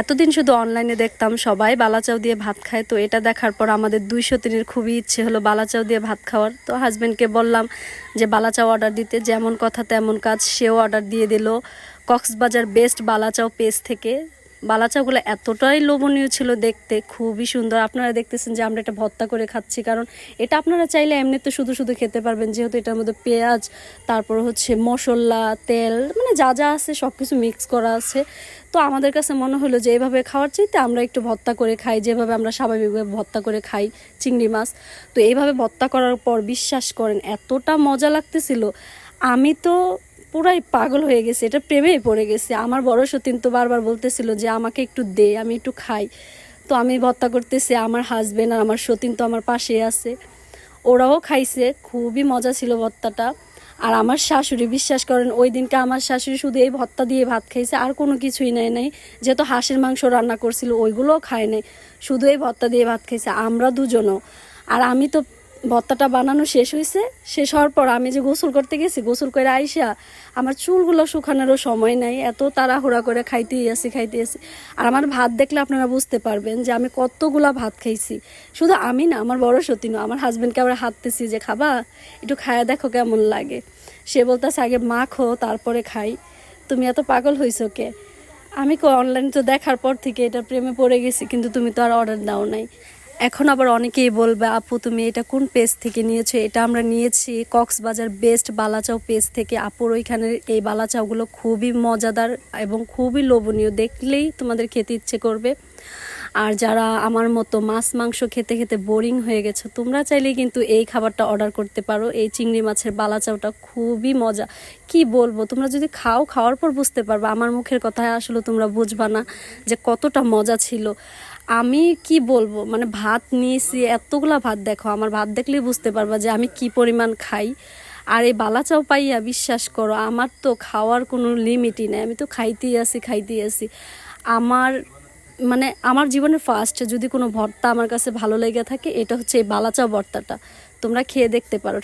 এতদিন শুধু অনলাইনে দেখতাম সবাই বালাচাও দিয়ে ভাত খায়, তো এটা দেখার পর আমাদের 203-এর খুবই ইচ্ছে হলো বালাচাও দিয়ে ভাত খাওয়ার। তো হাজব্যান্ডকে বললাম যে বালাচাও অর্ডার দিতে, যেমন কথা তেমন কাজ, সেও অর্ডার দিয়ে দিল কক্সবাজার বেস্ট বালাচাও পেজ থেকে। বালাচাওগুলো এতটাই লোভনীয় ছিল দেখতে, খুবই সুন্দর। আপনারা দেখতেছেন যে আমরা এটা ভর্তা করে খাচ্ছি, কারণ এটা আপনারা চাইলে এমনিতে শুধু শুধু খেতে পারবেন, যেহেতু এটার মধ্যে পেঁয়াজ, তারপর হচ্ছে মশলা, তেল, মানে যা যা আছে সব কিছু মিক্স করা আছে। তো আমাদের কাছে মনে হলো যে এইভাবে খাওয়ার চাইতে আমরা একটু ভর্তা করে খাই, যেভাবে আমরা স্বাভাবিকভাবে ভর্তা করে খাই চিংড়ি মাছ। তো এইভাবে ভর্তা করার পর বিশ্বাস করেন এতটা মজা লাগতেছিল, আমি তো পুরাই পাগল হয়ে গেছে, এটা প্রেমেই পড়ে গেছে। আমার বড় সতীন তো বারবার বলতেছিল যে আমাকে একটু দে, আমি একটু খাই। তো আমি ভর্তা করতেছি, আমার হাজবেন্ড আর আমার সতীন তো আমার পাশেই আছে, ওরাও খাইছে, খুবই মজা ছিল ভর্তাটা। আর আমার শাশুড়ি, বিশ্বাস করেন ওই দিনকে আমার শাশুড়ি শুধু এই ভর্তা দিয়ে ভাত খাইছে, আর কোনো কিছুই নেয় নাই। যেহেতু হাঁসের মাংস রান্না করছিল ওইগুলোও খায় নাই, শুধু এই ভর্তা দিয়ে ভাত খাইছে আমরা দুজনও। আর আমি তো ভর্তাটা বানানো শেষ হয়েছে, শেষ হওয়ার পর আমি যে গোসল করতে গেছি, গোসল করে আইসা আমার চুলগুলো শুকানোরও সময় নাই, এত তাড়াহুড়া করে খাইতেই আসি। আর আমার ভাত দেখলে আপনারা বুঝতে পারবেন যে আমি কতগুলা ভাত খাইছি। শুধু আমি না, আমার বড় সতীনও। আমার হাজব্যান্ডকে আবার হাঁটতেছি যে খাবা, একটু খায়া দেখো কেমন লাগে। সে বলতেছে আগে মাখো তারপরে খাই। তুমি এত পাগল হইছো কে? আমি অনলাইনে তো দেখার পর থেকে এটা প্রেমে পড়ে গেছি, কিন্তু তুমি তো আর অর্ডার দাও নাই। এখন আবার অনেকেই বলবে আপু তুমি এটা কোন পেজ থেকে নিয়েছো? এটা আমরা নিয়েছি কক্সবাজার বেস্ট বালাচাও পেজ থেকে। আপুর ওইখানের এই বালাচাওগুলো খুবই মজাদার এবং খুবই লোভনীয়, দেখলেই তোমাদের খেতে ইচ্ছে করবে। আর যারা আমার মতো মাছ মাংস খেতে খেতে বোরিং হয়ে গেছে, তোমরা চাইলেই কিন্তু এই খাবারটা অর্ডার করতে পারো। এই চিংড়ি মাছের বালাচাওটা খুবই মজা, কি বলবো, তোমরা যদি খাওয়ার পর বুঝতে পারবা। আমার মুখের কথা আসলে তোমরা বুঝবা না যে কতটা মজা ছিল। আমি কি বলবো, মানে ভাত নিয়েছি এতগুলা ভাত, দেখো আমার ভাত দেখলেই বুঝতে পারবা যে আমি কি পরিমাণ খাই। আর এই বালাচাও পাইয়া বিশ্বাস করো আমার তো খাওয়ার কোনো লিমিটই নেই, আমি তো খাইতেই আছি। আমার মানে আমার জীবনের ফার্স্ট যদি কোনো ভর্তা আমার কাছে ভালো লেগে থাকে, এটা হচ্ছে এই বালাচাও ভর্তাটা। তোমরা খেয়ে দেখতে পারো।